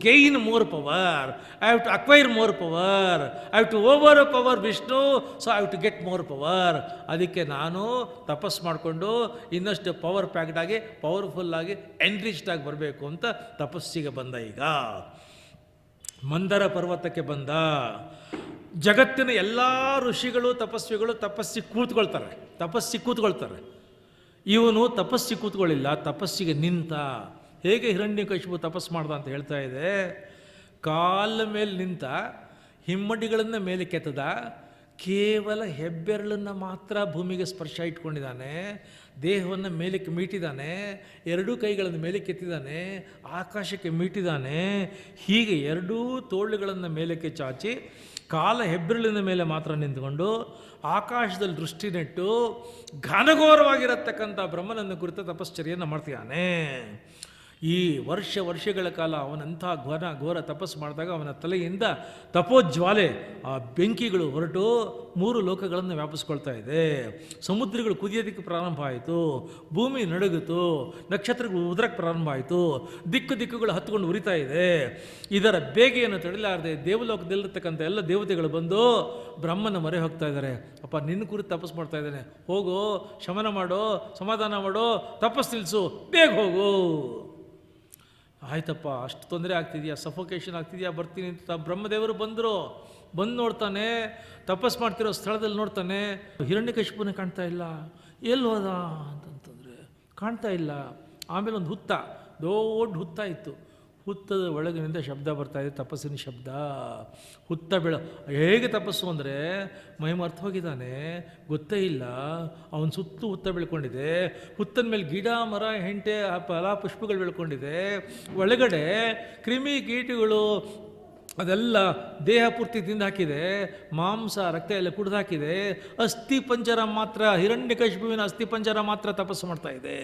gain more power, I have to acquire more power, I have to overpower Vishnu, so I have to get more power. ಅದಕ್ಕೆ ನಾನು ತಪಸ್ ಮಾಡಿಕೊಂಡು ಇನ್ನಷ್ಟು ಪವರ್ ಪ್ಯಾಕ್ಡ್ ಆಗಿ ಪವರ್ಫುಲ್ಲಾಗಿ ಎನ್ರಿಚ್ಡ್ ಆಗಿ ಬರಬೇಕು ಅಂತ ತಪಸ್ಸಿಗೆ ಬಂದ. ಈಗ ಮಂದರ ಪರ್ವತಕ್ಕೆ ಬಂದ. ಜಗತ್ತಿನ ಎಲ್ಲ ಋಷಿಗಳು ತಪಸ್ವಿಗಳು ತಪಸ್ಸಿಗೆ ಕೂತ್ಕೊಳ್ತಾರೆ. ಇವನು ತಪಸ್ಸಿಗೆ ಕೂತ್ಕೊಳ್ಳಿಲ್ಲ, ತಪಸ್ಸಿಗೆ ನಿಂತ. ಹೇಗೆ ಹಿರಣ್ಯಕಶಿಪು ತಪಸ್ಸು ಮಾಡ್ದ ಅಂತ ಹೇಳ್ತಾ ಇದೆ. ಕಾಲ ಮೇಲೆ ನಿಂತ, ಹಿಮ್ಮಡಿಗಳನ್ನು ಮೇಲೆ ಕೆತ್ತದ, ಕೇವಲ ಹೆಬ್ಬೆರಳನ್ನು ಮಾತ್ರ ಭೂಮಿಗೆ ಸ್ಪರ್ಶ ಇಟ್ಕೊಂಡಿದ್ದಾನೆ, ದೇಹವನ್ನು ಮೇಲಕ್ಕೆ ಮೀಟಿದ್ದಾನೆ, ಎರಡೂ ಕೈಗಳನ್ನು ಮೇಲಕ್ಕೆ ಎತ್ತಿದ್ದಾನೆ, ಆಕಾಶಕ್ಕೆ ಮೀಟಿದ್ದಾನೆ. ಹೀಗೆ ಎರಡೂ ತೋಳುಗಳನ್ನು ಮೇಲಕ್ಕೆ ಚಾಚಿ ಕಾಲ ಹೆಬ್ಬೆರಳಿನ ಮೇಲೆ ಮಾತ್ರ ನಿಂತುಕೊಂಡು ಆಕಾಶದಲ್ಲಿ ದೃಷ್ಟಿ ನೆಟ್ಟು ಘನಘೋರವಾಗಿರತಕ್ಕಂಥ ಬ್ರಹ್ಮನನ್ನು ಕುರಿತ ತಪಶ್ಚರ್ಯನ್ನು ಮಾಡ್ತಿದ್ದಾನೆ. ಈ ವರ್ಷಗಳ ಕಾಲ ಅವನಂಥ ಘೋರ ತಪಸ್ಸು ಮಾಡಿದಾಗ ಅವನ ತಲೆಯಿಂದ ತಪೋಜ್ವಾಲೆ, ಆ ಬೆಂಕಿಗಳು ಹೊರಟು 3 ಲೋಕಗಳನ್ನು ವ್ಯಾಪಿಸ್ಕೊಳ್ತಾ ಇದೆ. ಸಮುದ್ರಗಳು ಕುದಿಯೋದಕ್ಕೆ ಪ್ರಾರಂಭ ಆಯಿತು, ಭೂಮಿ ನಡುಗಿತು, ನಕ್ಷತ್ರಗಳು ಉದುರಕ್ಕೆ ಪ್ರಾರಂಭ ಆಯಿತು, ದಿಕ್ಕುಗಳು ಹತ್ಕೊಂಡು ಉರಿತಾ ಇದೆ. ಇದರ ಬೇಗೆಯನ್ನು ತಡೆಯಲಾರದೆ ದೇವಲೋಕದಲ್ಲಿರ್ತಕ್ಕಂಥ ಎಲ್ಲ ದೇವತೆಗಳು ಬಂದು ಬ್ರಹ್ಮನ ಮೊರೆ ಹೋಗ್ತಾ ಇದ್ದಾರೆ. ಅಪ್ಪ, ನಿನ್ನ ಕುರಿತು ತಪಸ್ಸು ಮಾಡ್ತಾ ಇದ್ದಾನೆ, ಹೋಗು, ಶಮನ ಮಾಡೋ, ಸಮಾಧಾನ ಮಾಡೋ, ತಪಸ್ಸು ನಿಲ್ಲಿಸು, ಬೇಗ ಹೋಗು. ಆಯ್ತಪ್ಪ, ಅಷ್ಟು ತೊಂದರೆ ಆಗ್ತಿದೆಯಾ, ಸಫೋಕೇಶನ್ ಆಗ್ತಿದೆಯಾ, ಬರ್ತೀನಿ ಅಂತ ಬ್ರಹ್ಮದೇವರು ಬಂದು ನೋಡ್ತಾನೆ. ತಪಸ್ಸು ಮಾಡ್ತಿರೋ ಸ್ಥಳದಲ್ಲಿ ನೋಡ್ತಾನೆ, ಹಿರಣ್ಯಕಶಿಪುನೇ ಕಾಣ್ತಾ ಇಲ್ಲ. ಎಲ್ಲಿ ಹೋದ ಅಂತಂತಂದರೆ ಕಾಣ್ತಾ ಇಲ್ಲ. ಆಮೇಲೆ ಒಂದು ದೊಡ್ಡ ಹುತ್ತ ಇತ್ತು. ಹುತ್ತದ ಒಳಗಿನಿಂದ ಶಬ್ದ ಬರ್ತಾಯಿದೆ, ತಪಸ್ಸಿನ ಶಬ್ದ. ಹೇಗೆ ತಪಸ್ಸು ಅಂದರೆ ಮೈಮರ್ತು ಹೋಗಿದ್ದಾನೆ, ಗೊತ್ತೇ ಇಲ್ಲ. ಅವನ ಸುತ್ತು ಹುತ್ತ ಬೆಳ್ಕೊಂಡಿದೆ. ಹುತ್ತದ ಮೇಲೆ ಗಿಡ ಮರ ಹೆಂಟೆ ಫಲ ಪುಷ್ಪಗಳು ಬೆಳ್ಕೊಂಡಿದೆ. ಒಳಗಡೆ ಕ್ರಿಮಿ ಕೀಟಗಳು ಅದೆಲ್ಲ ದೇಹ ಪೂರ್ತಿ ತಿಂದು ಹಾಕಿದೆ, ಮಾಂಸ ರಕ್ತ ಎಲ್ಲ ಕುಡಿದು ಹಾಕಿದೆ. ಅಸ್ಥಿ ಪಂಜರ ಮಾತ್ರ, ಹಿರಣ್ಯಕಶಿಪುವಿನ ಅಸ್ಥಿ ಪಂಜರ ಮಾತ್ರ ತಪಸ್ಸು ಮಾಡ್ತಾ ಇದೆ.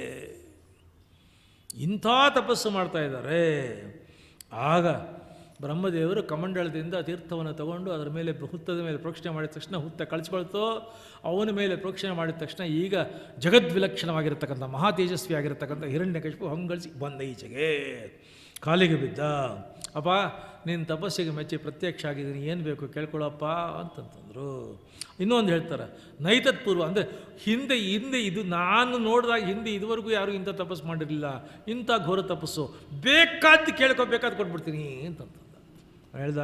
ಇಂಥ ತಪಸ್ಸು ಮಾಡ್ತಾ ಇದ್ದಾರೆ. ಆಗ ಬ್ರಹ್ಮದೇವರು ಕಮಂಡಳದಿಂದ ತೀರ್ಥವನ್ನು ತಗೊಂಡು ಅದರ ಮೇಲೆ ಹುತ್ತದ ಮೇಲೆ ಪ್ರೋಕ್ಷಣೆ ಮಾಡಿದ ತಕ್ಷಣ ಹುತ್ತ ಕಳಿಸ್ಕೊಳ್ತು. ಅವನ ಮೇಲೆ ಪ್ರೋಕ್ಷಣೆ ಮಾಡಿದ ತಕ್ಷಣ ಈಗ ಜಗದ್ವಿಲಕ್ಷಣವಾಗಿರ್ತಕ್ಕಂಥ ಮಹಾ ತೇಜಸ್ವಿ ಆಗಿರತಕ್ಕಂಥ ಹಿರಣ್ಯಕಶಿಪು ಹಂಗಳಿಸಿ ಬಂದ ಈಚೆಗೆ ಕಾಲಿಗೆ ಬಿದ್ದ. ಅಪ್ಪ, ನೀನು ತಪಸ್ಸಿಗೆ ಮೆಚ್ಚಿ ಪ್ರತ್ಯಕ್ಷ ಆಗಿದ್ದೀನಿ, ಏನು ಬೇಕು ಕೇಳ್ಕೊಳ್ಳಪ್ಪ ಅಂತಂತಂದರು. ಇನ್ನೊಂದು ಹೇಳ್ತಾರೆ, ನೈತತ್ಪೂರ್ವ ಅಂದರೆ ಹಿಂದೆ ಇದು ನಾನು ನೋಡಿದಾಗ ಇದುವರೆಗೂ ಯಾರೂ ಇಂಥ ತಪಸ್ಸು ಮಾಡಿರಲಿಲ್ಲ, ಇಂಥ ಘೋರ ತಪಸ್ಸು, ಬೇಕಾದ್ದು ಕೇಳ್ಕೊಬೇಕಾದ್ದು ಕೊಟ್ಬಿಡ್ತೀನಿ ಅಂತಂತಂದ. ಹೇಳ್ದ,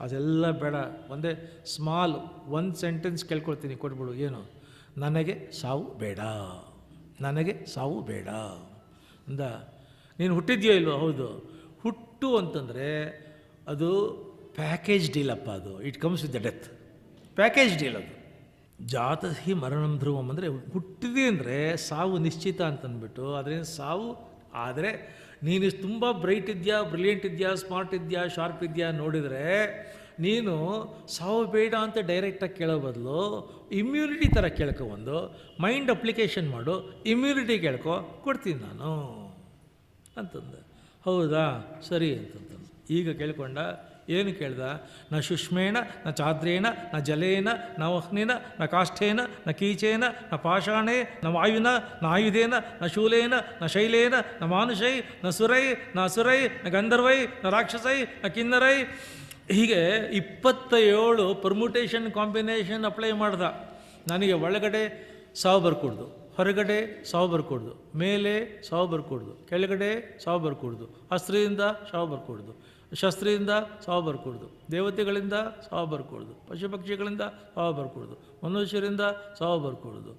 ಅದೆಲ್ಲ ಬೇಡ, ಒಂದೇ ಸ್ಮಾಲ್ 1 ಸೆಂಟೆನ್ಸ್ ಕೇಳ್ಕೊಳ್ತೀನಿ, ಕೊಟ್ಬಿಡು. ಏನು? ನನಗೆ ಸಾವು ಬೇಡ ಅಂದ. ನೀನು ಹುಟ್ಟಿದ್ಯೋ ಇಲ್ವೋ? ಹೌದು. ಹುಟ್ಟು ಅಂತಂದರೆ ಅದು ಪ್ಯಾಕೇಜ್ ಡೀಲ್ ಅಪ್ಪ. ಅದು it comes with the death, package deal ಅದು. ಜಾತಹಿ ಮರಣಂ ಧ್ರುವಂ ಅಂದರೆ ಹುಟ್ಟಿದೆ ಅಂದರೆ ಸಾವು ನಿಶ್ಚಿತ ಅಂತಂದ್ಬಿಟ್ಟು ಅದರಿಂದ ಸಾವು. ಆದರೆ ನೀನು ತುಂಬ ಬ್ರೈಟ್ ಇದೆಯಾ, ಬ್ರಿಲಿಯಂಟ್ ಇದೆಯಾ, ಸ್ಮಾರ್ಟ್ ಇದೆಯಾ, ಶಾರ್ಪ್ ಇದೆಯಾ ನೋಡಿದರೆ ನೀನು ಸಾವು ಬೇಡ ಅಂತ ಡೈರೆಕ್ಟಾಗಿ ಕೇಳೋ ಬದಲು ಇಮ್ಯುನಿಟಿ ಥರ ಕೇಳ್ಕೊ, ಒಂದು ಮೈಂಡ್ ಅಪ್ಲಿಕೇಶನ್ ಮಾಡು, ಇಮ್ಯುನಿಟಿ ಕೇಳ್ಕೊ, ಕೊಡ್ತೀನಿ ನಾನು ಅಂತಂದೆ. ಹೌದಾ, ಸರಿ ಅಂತಂತ ಈಗ ಕೇಳ್ಕೊಂಡ. ಏನು ಕೇಳ್ದ? ನ ಶುಷ್ಮೇಣ ನ ಚಾದ್ರೇಣ ನ ಜಲೇನ ನ ವಹ್ನೇನ ನ ಕಾಷ್ಠೇನ ನ ಕೀಚೇನ ನ ಪಾಷಾಣೇ ನ ವಾಯುನ ನ ಆಯುಧೇನ ನ ಶೂಲೇನ ನ ಶೈಲೇನ ನ ಮಾನುಷೈ ನ ಸುರೈ ನ ಅಸುರೈ ನ ಗಂಧರ್ವೈ ನ ರಾಕ್ಷಸೈ ನ ಕಿನ್ನರೈ. ಹೀಗೆ 27 ಪರ್ಮುಟೇಷನ್ ಕಾಂಬಿನೇಷನ್ ಅಪ್ಲೈ ಮಾಡ್ದ. ನನಗೆ ಒಳಗಡೆ ಸಾವು ಬರ್ಕೊಡ್ದು, ಹೊರಗಡೆ ಸಾವು ಬರ್ಕೊಡ್ದು, ಮೇಲೆ ಸಾವು ಬರ್ಕೊಡ್ದು, ಕೆಳಗಡೆ ಸಾವು ಬರ್ಕೊಡ್ದು, ಅಸ್ತ್ರದಿಂದ ಸಾವು ಬರ್ಕೊಡ್ದು, ಶಸ್ತ್ರದಿಂದ ಸಾವು ಬರ್ಕೊಡ್ದು, ದೇವತೆಗಳಿಂದ ಸಾವು ಬರ್ಕೊಡ್ದು, ಪಶು ಪಕ್ಷಿಗಳಿಂದ ಸಾವು ಬರ್ಕೊಡ್ದು, ಮನುಷ್ಯರಿಂದ ಸಾವು ಬರ್ಕೊಡ್ದು,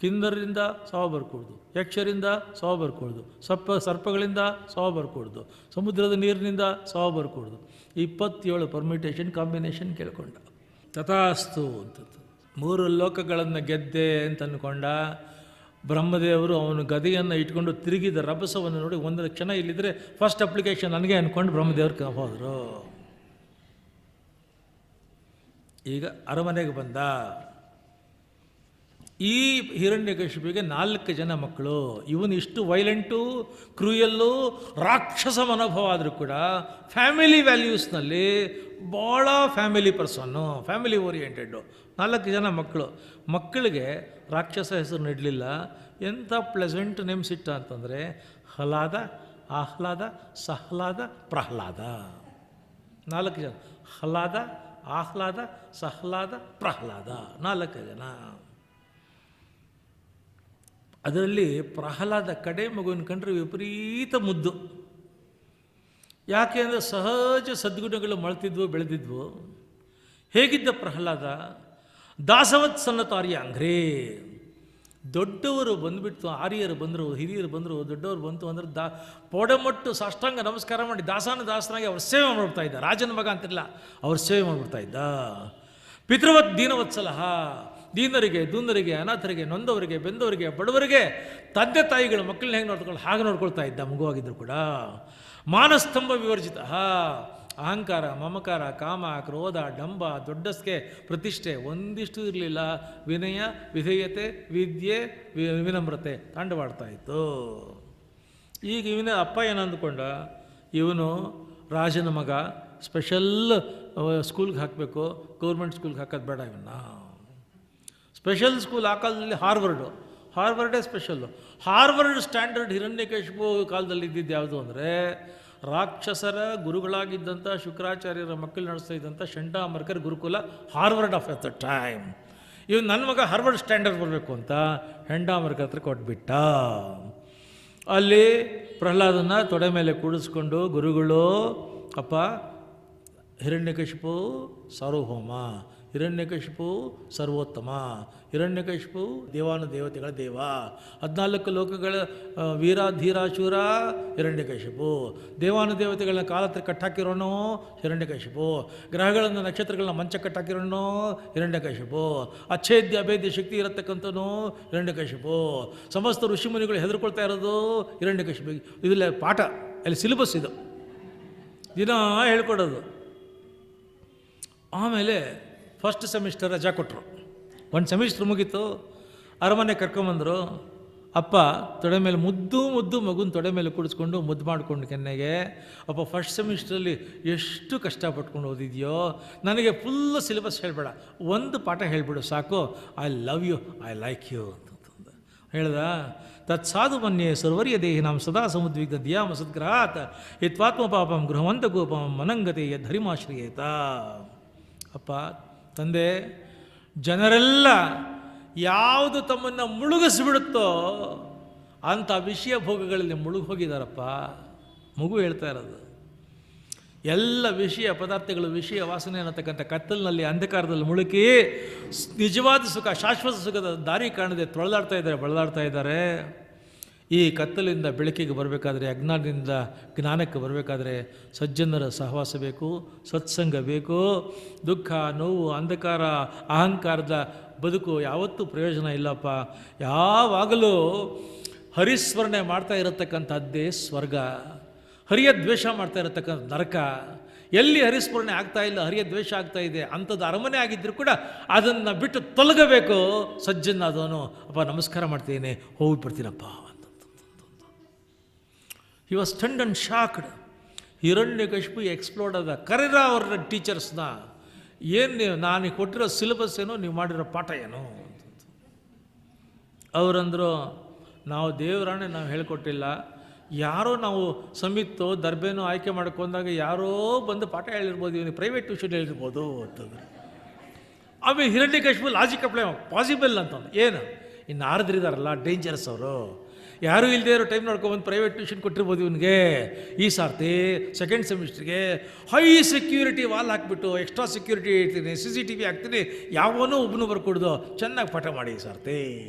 ಕಿನ್ನರರಿಂದ ಸಾವು ಬರ್ಕೊಡ್ದು, ಯಕ್ಷರಿಂದ ಸಾವು ಬರ್ಕೊಡ್ದು, ಸರ್ಪಗಳಿಂದ ಸಾವು ಬರ್ಕೊಡ್ದು, ಸಮುದ್ರದ ನೀರಿನಿಂದ ಸಾವು ಬರ್ಕೊಡ್ದು. 27 ಪರ್ಮಿಟೇಷನ್ ಕಾಂಬಿನೇಷನ್ ಕೇಳ್ಕೊಂಡ. ತಥಾಸ್ತು ಅಂತದ್ದು. 3 ಲೋಕಗಳನ್ನು ಗೆದ್ದೆ ಅಂತ ಅಂದ್ಕೊಂಡ. ಬ್ರಹ್ಮದೇವರು ಅವನು ಗದೆಯನ್ನು ಇಟ್ಕೊಂಡು ತಿರುಗಿದ ರಭಸವನ್ನು ನೋಡಿ 1 ಕ್ಷಣ ಇಲ್ಲಿದ್ದರೆ ಫಸ್ಟ್ ಅಪ್ಲಿಕೇಶನ್ ನನಗೆ ಅಂದ್ಕೊಂಡು ಬ್ರಹ್ಮದೇವ್ರಿಗೆ ಹೋದರು. ಈಗ ಅರಮನೆಗೆ ಬಂದ. ಈ ಹಿರಣ್ಯಕಶಿಪಿಗೆ 4 ಜನ ಮಕ್ಕಳು. ಇವನು ಇಷ್ಟು ವೈಲೆಂಟು, ಕ್ರೂಯಲ್ಲು, ರಾಕ್ಷಸ ಮನೋಭಾವ ಆದರೂ ಕೂಡ ಫ್ಯಾಮಿಲಿ ವ್ಯಾಲ್ಯೂಸ್ನಲ್ಲಿ ಭಾಳ ಫ್ಯಾಮಿಲಿ ಪರ್ಸನ್ನು, ಫ್ಯಾಮಿಲಿ ಓರಿಯೆಂಟೆಡ್ಡು. 4 ಜನ ಮಕ್ಕಳು. ಮಕ್ಕಳಿಗೆ ರಾಕ್ಷಸ ಹೆಸರು ನೀಡಲಿಲ್ಲ. ಎಂಥ ಪ್ಲೆಸೆಂಟ್ ನೇಮ್ಸ್ ಇಟ್ಟ ಅಂತಂದರೆ ಹಲಾದ, ಆಹ್ಲಾದ, ಸಹ್ಲಾದ, ಪ್ರಹ್ಲಾದ. 4 ಜನ. ಹಲಾದ, ಆಹ್ಲಾದ, ಸಹ್ಲಾದ, ಪ್ರಹ್ಲಾದ. 4 ಜನ. ಅದರಲ್ಲಿ ಪ್ರಹ್ಲಾದ ಕಡೆ ಮಗುವಿನ ಕಂಡ್ರೆ ವಿಪರೀತ ಮುದ್ದು. ಯಾಕೆ ಅಂದರೆ ಸಹಜ ಸದ್ಗುಣಗಳು ಮಳ್ತಿದ್ವು, ಬೆಳೆದಿದ್ವು. ಹೇಗಿದ್ದ ಪ್ರಹ್ಲಾದ? ದಾಸವತ್ಸನ್ನತಾರ್ಯ ಅಂಗ್ರೇ. ದೊಡ್ಡವರು ಬಂದುಬಿಟ್ಟು, ಆರ್ಯರು ಬಂದರು, ಹಿರಿಯರು ಬಂದರು, ದೊಡ್ಡವರು ಬಂತು ಅಂದರೆ ಪೋಡಮಟ್ಟು ಸಾಷ್ಟಾಂಗ ನಮಸ್ಕಾರ ಮಾಡಿ ದಾಸನಾಗಿ ಅವ್ರ ಸೇವೆ ಮಾಡಿಬಿಡ್ತಾ ಇದ್ದ. ರಾಜನ ಮಗ ಅಂತಿಲ್ಲ, ಅವ್ರ ಸೇವೆ ಮಾಡಿಬಿಡ್ತಾ ಇದ್ದ. ಪಿತೃವತ್ ದೀನವತ್ಸಲಹ. ದೀನರಿಗೆ, ದೂನರಿಗೆ, ಅನಾಥರಿಗೆ, ನೊಂದವರಿಗೆ, ಬೆಂದವರಿಗೆ, ಬಡವರಿಗೆ ತಂದೆ ತಾಯಿಗಳು ಮಕ್ಕಳನ್ನ ಹೆಂಗೆ ನೋಡ್ಕೊಂಡು ಹಾಗೆ ನೋಡ್ಕೊಳ್ತಾ ಇದ್ದ ಮಗುವಾಗಿದ್ದರು ಕೂಡ. ಮಾನಸ್ತಂಭ ವಿವರ್ಜಿತ. ಅಹಂಕಾರ, ಮಮಕಾರ, ಕಾಮ, ಕ್ರೋಧ, ಡಂಬ, ದೊಡ್ಡಸ್ಕೆ, ಪ್ರತಿಷ್ಠೆ ಒಂದಿಷ್ಟು ಇರಲಿಲ್ಲ. ವಿನಯ, ವಿಧೇಯತೆ, ವಿದ್ಯೆ, ವಿನಮ್ರತೆ ತಾಂಡವಾಡ್ತಾ ಇತ್ತು. ಈಗ ಇವನ ಅಪ್ಪ ಏನು ಅಂದ್ಕೊಂಡ, ಇವನು ರಾಜನ ಮಗ, ಸ್ಪೆಷಲ್ ಸ್ಕೂಲ್ಗೆ ಹಾಕಬೇಕು, ಗೌರ್ಮೆಂಟ್ ಸ್ಕೂಲ್ಗೆ ಹಾಕೋದು ಬೇಡ. ಇವನ್ನ ಸ್ಪೆಷಲ್ ಸ್ಕೂಲ್ ಆ ಕಾಲದಲ್ಲಿ ಹಾರ್ವರ್ಡೇ ಸ್ಪೆಷಲ್ಲು. ಹಾರ್ವರ್ಡ್ ಸ್ಟ್ಯಾಂಡರ್ಡ್ ಹಿರಣ್ಯಕಶಿಪು ಕಾಲದಲ್ಲಿ ಇದ್ದಿದ್ದು ಯಾವುದು ಅಂದರೆ, ರಾಕ್ಷಸರ ಗುರುಗಳಾಗಿದ್ದಂಥ ಶುಕ್ರಾಚಾರ್ಯರ ಮಕ್ಕಳು ನಡೆಸ್ತಾ ಇದ್ದಂಥ ಶಂಡಾಮರ್ಕರ್ ಗುರುಕುಲ Harvard of at the time. ಇವ್ ನನ್ನ ಮಗ ಹಾರ್ವರ್ಡ್ ಸ್ಟ್ಯಾಂಡರ್ಡ್ ಬರಬೇಕು ಅಂತ ಶಂಡಾಮರ್ಕರ್ ಹತ್ರ ಕೊಟ್ಬಿಟ್ಟ. ಅಲ್ಲಿ ಪ್ರಹ್ಲಾದನ ತೊಡೆ ಮೇಲೆ ಕೂಡಿಸ್ಕೊಂಡು ಗುರುಗಳು, ಅಪ್ಪ ಹಿರಣ್ಯಕಶಿಪು ಸಾರ್ವಭೌಮ, ಹಿರಣ್ಯಕಶಿಪು ಸರ್ವೋತ್ತಮ, ಹಿರಣ್ಯಕಶಿಪು ದೇವಾನುದೇವತೆಗಳ ದೇವ, 14 ಲೋಕಗಳ ವೀರ ಧೀರ ಶೂರ ಹಿರಣ್ಯಕಶಿಪು, ದೇವಾನುದೇವತೆಗಳನ್ನ ಕಾಲತ್ರ ಕಟ್ಟಾಕಿರೋನು ಹಿರಣ್ಯಕಶಿಪು, ಗ್ರಹಗಳನ್ನು ನಕ್ಷತ್ರಗಳನ್ನ ಮಂಚ ಕಟ್ಟಾಕಿರೋನು ಹಿರಣ್ಯಕಶಿಪು, ಅಚ್ಛೇದ್ಯ ಅಭೇದ್ಯ ಶಕ್ತಿ ಇರತಕ್ಕಂಥನು ಹಿರಣ್ಯಕಶಿಪು, ಸಮಸ್ತ ಋಷಿಮುನಿಗಳು ಹೆದರ್ಕೊಳ್ತಾ ಇರೋದು ಹಿರಣ್ಯಕಶಿಪು. ಇದಲ್ಲ ಪಾಠ, ಅಲ್ಲಿ ಸಿಲೆಬಸ್ ಇದು, ದಿನ ಹೇಳ್ಕೊಡೋದು. ಆಮೇಲೆ ಫಸ್ಟ್ ಸೆಮಿಸ್ಟರ್ ರಜಾ ಕೊಟ್ಟರು. 1 ಸೆಮಿಸ್ಟರ್ ಮುಗೀತು. ಅರಮನೆ ಕರ್ಕೊಂಬಂದರು. ಅಪ್ಪ ತೊಡೆ ಮೇಲೆ ಮುದ್ದು ಮಗುನ ತೊಡೆ ಮೇಲೆ ಕೂಡಿಸ್ಕೊಂಡು ಮುದ್ದು ಮಾಡಿಕೊಂಡು ಕೆನ್ನೆಗೆ, ಅಪ್ಪ ಫಸ್ಟ್ ಸೆಮಿಸ್ಟ್ರಲ್ಲಿ ಎಷ್ಟು ಕಷ್ಟಪಟ್ಕೊಂಡು ಓದಿದೆಯೋ, ನನಗೆ ಫುಲ್ ಸಿಲೆಬಸ್ ಹೇಳಬೇಡ, 1 ಪಾಠ ಹೇಳಿಬಿಡು ಸಾಕು, I love you, I like you ಅಂತಂದು ಹೇಳ್ದ. ತತ್ಸಾಧು ಮನ್ಯೆ ಸರ್ವರ್ಯ ದೇಹಿ ನಾವು ಸದಾ ಸಮುದ್ವಿಗ್ಧ ಧಿಯಾಮ ಸದ್ಗ್ರಹಾತ್ ಹಿತ್ವಾತ್ಮ ಪಾಪಂ ಗೃಹವಂತ ಗೋಪಂ ಮನಂಗತೆ ಯದ್ಧರಿಮಾಶ್ರಿಯೇತ. ಅಪ್ಪ, ತಂದೆ, ಜನರೆಲ್ಲ ಯಾವುದು ತಮ್ಮನ್ನು ಮುಳುಗಿಸ್ಬಿಡುತ್ತೋ ಅಂಥ ವಿಷಯ ಭೋಗಗಳಲ್ಲಿ ಮುಳುಗಿ ಹೋಗಿದ್ದಾರಪ್ಪ. ಮಗು ಹೇಳ್ತಾ ಇರೋದು ಎಲ್ಲ ವಿಷಯ ಪದಾರ್ಥಗಳು, ವಿಷಯ ವಾಸನೆ ಅನ್ನತಕ್ಕಂಥ ಕತ್ತಲಿನಲ್ಲಿ ಅಂಧಕಾರದಲ್ಲಿ ಮುಳುಕಿ ನಿಜವಾದ ಸುಖ, ಶಾಶ್ವತ ಸುಖದ ದಾರಿ ಕಾಣದೆ ಬಳದಾಡ್ತಾ ಇದ್ದಾರೆ. ಈ ಕತ್ತಲಿಂದ ಬೆಳಕಿಗೆ ಬರಬೇಕಾದ್ರೆ, ಅಜ್ಞಾನದಿಂದ ಜ್ಞಾನಕ್ಕೆ ಬರಬೇಕಾದ್ರೆ ಸಜ್ಜನರ ಸಹವಾಸ ಬೇಕು, ಸತ್ಸಂಗ ಬೇಕು. ದುಃಖ, ನೋವು, ಅಂಧಕಾರ, ಅಹಂಕಾರದ ಬದುಕು ಯಾವತ್ತೂ ಪ್ರಯೋಜನ ಇಲ್ಲಪ್ಪ. ಯಾವಾಗಲೂ ಹರಿಸ್ಮರಣೆ ಮಾಡ್ತಾ ಇರತಕ್ಕಂಥದ್ದೇ ಸ್ವರ್ಗ. ಹರಿಯ ದ್ವೇಷ ಮಾಡ್ತಾ ಇರತಕ್ಕಂಥ ನರಕ. ಎಲ್ಲಿ ಹರಿಸ್ಮರಣೆ ಆಗ್ತಾ ಇಲ್ಲ, ಹರಿಯ ದ್ವೇಷ ಆಗ್ತಾ ಇದೆ, ಅಂಥದ್ದು ಅರಮನೆ ಆಗಿದ್ದರೂ ಕೂಡ ಅದನ್ನು ಬಿಟ್ಟು ತೊಲಗಬೇಕು ಸಜ್ಜನಾದವನು. ಅಪ್ಪ ನಮಸ್ಕಾರ ಮಾಡ್ತೀನಿ, ಹೋಗ್ಬಿಡ್ತೀನಪ್ಪ. He was stunned and shocked. Hiranyakashipu explored ಆದ. ಕರೀರ ಅವ್ರ ಟೀಚರ್ಸ್ನ, ಏನು ನೀವು ನಾನು ಕೊಟ್ಟಿರೋ ಸಿಲೆಬಸ್ ಏನೋ, ನೀವು ಮಾಡಿರೋ ಪಾಠ ಏನು ಅಂತ. ಅವರಂದರು, ನಾವು ದೇವರಾಣೆ ನಾವು ಹೇಳ್ಕೊಟ್ಟಿಲ್ಲ, ಯಾರೋ ನಾವು ಸಮಿತ್ತೋ ದರ್ಬೇನೋ ಆಯ್ಕೆ ಮಾಡ್ಕೊಂಡಾಗ ಯಾರೋ ಬಂದು ಪಾಠ ಹೇಳಿರ್ಬೋದು, ಇವನಿಗೆ ಪ್ರೈವೇಟ್ ಟ್ಯೂಷನ್ ಹೇಳಿರ್ಬೋದು ಅಂತಂದ್ರೆ. ಆಮೇಲೆ ಹಿರಣ್ಯಕಶಿಪು ಲಾಜಿಕ್ ಅಪ್ಲೈ ಪಾಸಿಬಲ್ ಅಂತಂದು, ಏನು ಇನ್ನು ಆರಿದ್ರಿದಾರಲ್ಲ ಡೇಂಜರಸ್ ಅವರು, ಯಾರೂ ಇಲ್ಲದೆ ಇರೋ ಟೈಮ್ ನೋಡ್ಕೊಬಂದು ಪ್ರೈವೇಟ್ ಟ್ಯೂಷನ್ ಕೊಟ್ಟಿರ್ಬೋದು ಇವನಿಗೆ. ಈ ಸಾರ್ತಿ ಸೆಕೆಂಡ್ ಸೆಮಿಸ್ಟ್ರಿಗೆ ಹೈ ಸೆಕ್ಯೂರಿಟಿ ವಾಲ್ ಹಾಕ್ಬಿಟ್ಟು ಎಕ್ಸ್ಟ್ರಾ ಸೆಕ್ಯೂರಿಟಿ ಇಡ್ತೀನಿ, CCTV ಹಾಕ್ತೀನಿ, ಯಾವನೂ ಒಬ್ಬನು ಬರ್ಕೊಡ್ದು ಚೆನ್ನಾಗಿ ಪಾಠ ಮಾಡಿ ಈ ಸಾರ್ತಿ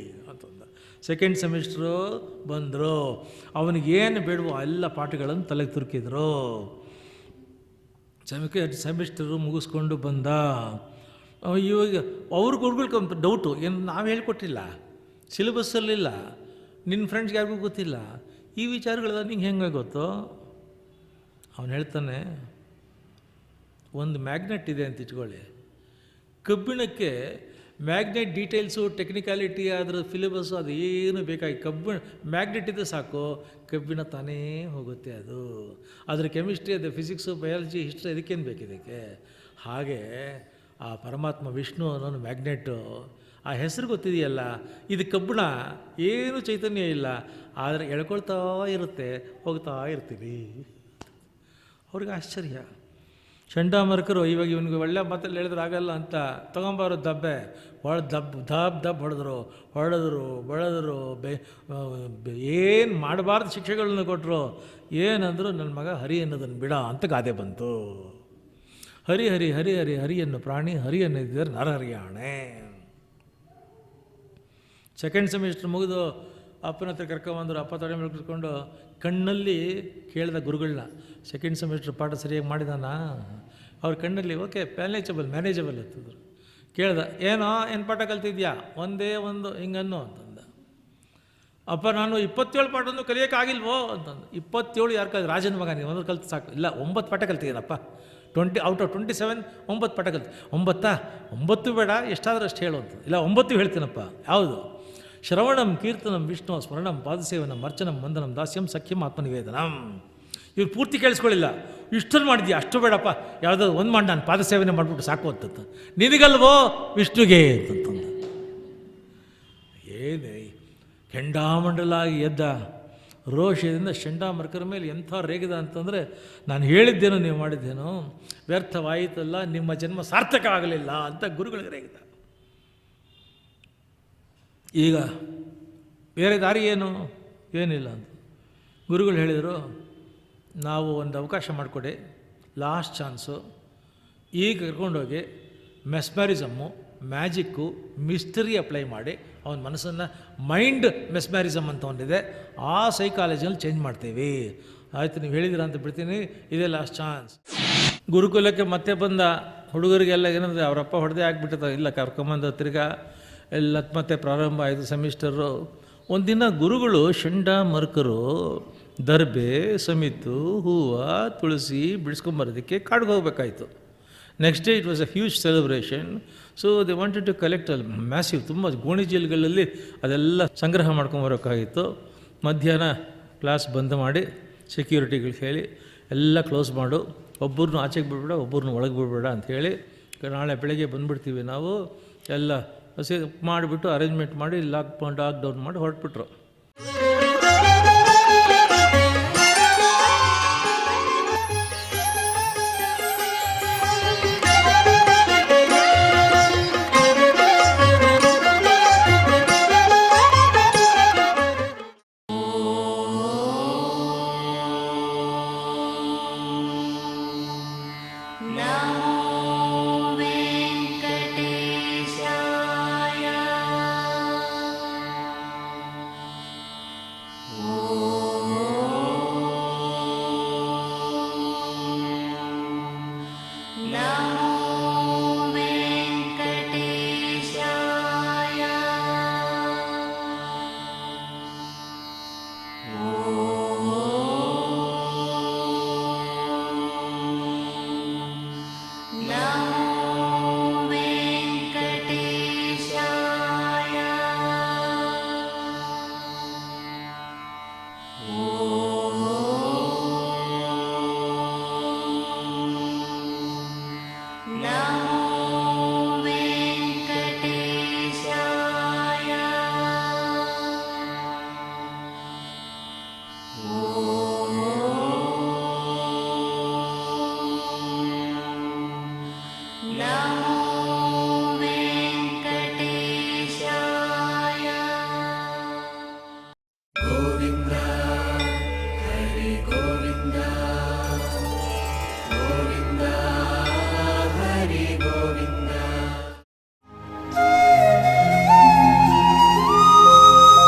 ಅಂತಂದ. ಸೆಕೆಂಡ್ ಸೆಮಿಸ್ಟ್ರು ಬಂದರು, ಅವನಿಗೇನು ಬೇಡವೋ ಎಲ್ಲ ಪಾಠಗಳನ್ನು ತಲೆಗೆ ತುರುಕಿದ್ರು. ಸೆಮಿಸ್ಟರು ಮುಗಿಸ್ಕೊಂಡು ಬಂದ. ಇವಾಗ ಅವ್ರ ಗುರುಗಳ್ಕೊಂದು ಡೌಟು, ಏನು ನಾವು ಹೇಳ್ಕೊಟ್ಟಿಲ್ಲ, ಸಿಲೆಬಸ್ಸಲ್ಲಿಲ್ಲ, ನಿನ್ನ ಫ್ರೆಂಡ್ಸ್ಗೆ ಯಾರಿಗೂ ಗೊತ್ತಿಲ್ಲ, ಈ ವಿಚಾರಗಳೆಲ್ಲ ನಿಂಗೆ ಹೆಂಗೆ ಗೊತ್ತು? ಅವನು ಹೇಳ್ತಾನೆ, ಒಂದು ಮ್ಯಾಗ್ನೆಟ್ ಇದೆ ಅಂತ ಇಟ್ಕೊಳ್ಳಿ, ಕಬ್ಬಿಣಕ್ಕೆ ಮ್ಯಾಗ್ನೆಟ್ ಡೀಟೇಲ್ಸು ಟೆಕ್ನಿಕಾಲಿಟಿ ಅದರ ಸಿಲೆಬಸ್ಸು ಅದು ಏನು ಬೇಕಾಗಿ, ಮ್ಯಾಗ್ನೆಟ್ ಇದೆ ಸಾಕು, ಕಬ್ಬಿಣ ತಾನೇ ಹೋಗುತ್ತೆ. ಅದು ಅದರ ಕೆಮಿಸ್ಟ್ರಿ, ಅದು ಫಿಸಿಕ್ಸು, ಬಯಾಲಜಿ, ಹಿಸ್ಟ್ರಿ, ಅದಕ್ಕೇನು ಬೇಕಿದಕ್ಕೆ. ಹಾಗೆ ಆ ಪರಮಾತ್ಮ ವಿಷ್ಣು ಅನ್ನೋನು ಮ್ಯಾಗ್ನೆಟ್ಟು, ಆ ಹೆಸರು ಗೊತ್ತಿದೆಯಲ್ಲ, ಇದು ಕಬ್ಬಿಣ, ಏನು ಚೈತನ್ಯ ಇಲ್ಲ, ಆದರೆ ಎಳ್ಕೊಳ್ತಾ ಇರುತ್ತೆ, ಹೋಗ್ತಾ ಇರ್ತೀವಿ. ಅವ್ರಿಗೆ ಆಶ್ಚರ್ಯ. ಚಂಡಾಮರ್ಕರು ಇವಾಗ ಇವನಿಗೆ ಒಳ್ಳೆ ಮಾತಲ್ಲಿ ಹೇಳಿದ್ರೆ ಆಗಲ್ಲ ಅಂತ ತೊಗೊಂಬಾರೋ ದಬ್ಬೆ ದಬ್ ಹೊಡೆದ್ರು ಬಳದರು, ಏನು ಮಾಡಬಾರ್ದು ಶಿಕ್ಷೆಗಳನ್ನ ಕೊಟ್ಟರು. ಏನಂದ್ರು, ನನ್ನ ಮಗ ಹರಿ ಅನ್ನೋದನ್ನು ಬಿಡ ಅಂತ ಗಾದೆ ಬಂತು. ಹರಿ ಹರಿ ಹರಿ ಹರಿ ಹರಿಯನ್ನು ಪ್ರಾಣಿ, ಹರಿ ಅನ್ನೋದಿದ್ದಾರೆ ನರಹರಿಯಾಣೆ. ಸೆಕೆಂಡ್ ಸೆಮಿಸ್ಟರ್ ಮುಗಿದು ಅಪ್ಪನ ಹತ್ರ ಕರ್ಕೊಂಬಂದರು. ಅಪ್ಪ ತಡೆ ಮೇಲೆ ಕರ್ಕೊಂಡು ಕಣ್ಣಲ್ಲಿ ಕೇಳಿದ ಗುರುಗಳನ್ನ, ಸೆಕೆಂಡ್ ಸೆಮಿಸ್ಟರ್ ಪಾಠ ಸರಿಯಾಗಿ ಮಾಡಿದಾನ? ಅವ್ರ ಕಣ್ಣಲ್ಲಿ ಓಕೆ ಮ್ಯಾನೇಜಬಲ್ ಅಂತಂದರು. ಕೇಳ್ದ, ಏನು ಪಾಠ ಕಲ್ತಿದ್ಯಾ? ಒಂದೇ ಒಂದು ಹಿಂಗನ್ನು ಅಂತಂದ. ಅಪ್ಪ ನಾನು 27 ಪಾಠನೂ ಕಲಿಯೋಕ್ಕಾಗಿಲ್ವೋ ಅಂತಂದು. 27 ಯಾರು ಕಲ್ ರಾಜನ ಮಗ, ನೀವು ಒಂದು ಕಲ್ತು ಸಾಕು. ಇಲ್ಲ 9 ಪಾಠ ಕಲ್ತಿದ್ದೀನಪ್ಪ, 20 ಔಟ್ ಆಫ್ 27 9 ಪಾಠ ಕಲ್ತು. 9 ಬೇಡ, ಎಷ್ಟಾದರೂ ಅಷ್ಟು ಹೇಳು ಅಂತ. ಇಲ್ಲ 9 ಹೇಳ್ತೀನಪ್ಪ. ಯಾವುದು? ಶ್ರವಣಂ ಕೀರ್ತನಂ ವಿಷ್ಣು ಸ್ಮರಣಂ ಪಾದಸೇವನಂ ಅರ್ಚನಂ ವಂದನಂ ದಾಸ್ಯಂ ಸಖ್ಯಂ ಆತ್ಮನಿವೇದನಂ. ಇವ್ರು ಪೂರ್ತಿ ಕೇಳಿಸ್ಕೊಳ್ಳಿಲ್ಲ. ಇಷ್ಟನ್ನು ಮಾಡಿದ್ಯಾ? ಅಷ್ಟು ಬೇಡಪ್ಪ, ಯಾವುದಾದ್ರು ಒಂದು ಮಾಡಿ ನಾನು ಪಾದಸೇವನೆ ಮಾಡಿಬಿಟ್ಟು ಸಾಕು ಅಂತಂತ. ನಿನಗಲ್ವೋ ವಿಷ್ಣುಗೆ ಅಂತಂತಂದ. ಏನೇ ಕೆಂಡಾಮಂಡಲಾಗಿ ಎದ್ದ. ರೋಷದಿಂದ ಚಂಡಾಮರ್ಕರ ಮೇಲೆ ಎಂಥ ರೇಗಿದ ಅಂತಂದರೆ, ನಾನು ಹೇಳಿದ್ದೇನೋ ನೀವು ಮಾಡಿದ್ದೇನೋ ವ್ಯರ್ಥವಾಯಿತಲ್ಲ, ನಿಮ್ಮ ಜನ್ಮ ಸಾರ್ಥಕ ಆಗಲಿಲ್ಲ ಅಂತ ಗುರುಗಳಿಗೆ ರೇಗಿದ. ಈಗ ಬೇರೆ ದಾರಿ ಏನಿಲ್ಲ ಅಂತ ಗುರುಗಳು ಹೇಳಿದರು, ನಾವು ಒಂದು ಅವಕಾಶ ಮಾಡಿಕೊಡಿ, ಲಾಸ್ಟ್ ಚಾನ್ಸು. ಈಗ ಕರ್ಕೊಂಡೋಗಿ ಮೆಸ್ಮ್ಯಾರಿಸಮ್ಮು, ಮ್ಯಾಜಿಕ್ಕು, ಮಿಸ್ಟರಿ ಅಪ್ಲೈ ಮಾಡಿ ಅವನ ಮನಸ್ಸನ್ನು, ಮೈಂಡ್ ಮೆಸ್ಮ್ಯಾರಿಸಮ್ ಅಂತ ಒಂದಿದೆ, ಆ ಸೈಕಾಲಜಿಯಲ್ಲಿ ಚೇಂಜ್ ಮಾಡ್ತೀವಿ. ಆಯಿತು, ನೀವು ಹೇಳಿದಿರ ಅಂತ ಬಿಡ್ತೀನಿ, ಇದೇ ಲಾಸ್ಟ್ ಚಾನ್ಸ್. ಗುರುಕುಲಕ್ಕೆ ಮತ್ತೆ ಬಂದ. ಹುಡುಗರಿಗೆಲ್ಲ ಏನಂದರೆ ಅವರಪ್ಪ ಹೊಡೆದೇ ಆಗಿಬಿಟ್ಟಿರ್ತಾರೆ. ಇಲ್ಲ, ಕರ್ಕೊಂಬಂದ ತಿರ್ಗಾ ಎಲ್ಲ ಮತ್ತೆ ಪ್ರಾರಂಭ ಆಯಿತು ಸೆಮಿಸ್ಟರು. ಒಂದಿನ ಗುರುಗಳು ಚಂಡಾಮರ್ಕರು ದರ್ಬೆ, ಸಮಿತು, ಹೂವು, ತುಳಸಿ ಬಿಡಿಸ್ಕೊಂಬರೋದಕ್ಕೆ ಕಾಡಿಗೆ ಹೋಗಬೇಕಾಯಿತು. Next day it was a huge celebration. So they wanted to collect all massive, ತುಂಬ ಗೋಣಿಚೀಲಗಳಲ್ಲಿ ಅದೆಲ್ಲ ಸಂಗ್ರಹ ಮಾಡ್ಕೊಂಬರೋಕ್ಕಾಗಿತ್ತು. ಮಧ್ಯಾಹ್ನ ಕ್ಲಾಸ್ ಬಂದ್ ಮಾಡಿ ಸೆಕ್ಯೂರಿಟಿಗಳು ಹೇಳಿ ಎಲ್ಲ ಕ್ಲೋಸ್ ಮಾಡು, ಒಬ್ಬರನ್ನ ಆಚೆಗೆ ಬಿಡಬೇಡ, ಒಬ್ಬರನ್ನ ಒಳಗೆ ಬಿಡಬೇಡ ಅಂಥೇಳಿ, ನಾಳೆ ಬೆಳಗ್ಗೆ ಬಂದುಬಿಡ್ತೀವಿ ನಾವು ಎಲ್ಲ ಮಾಡಿಬಿಟ್ಟು ಅರೇಂಜ್ಮೆಂಟ್ ಮಾಡಿ ಲಾಕ್ಡೌನ್ ಮಾಡಿ ಹೊರಟ್ಬಿಟ್ರು.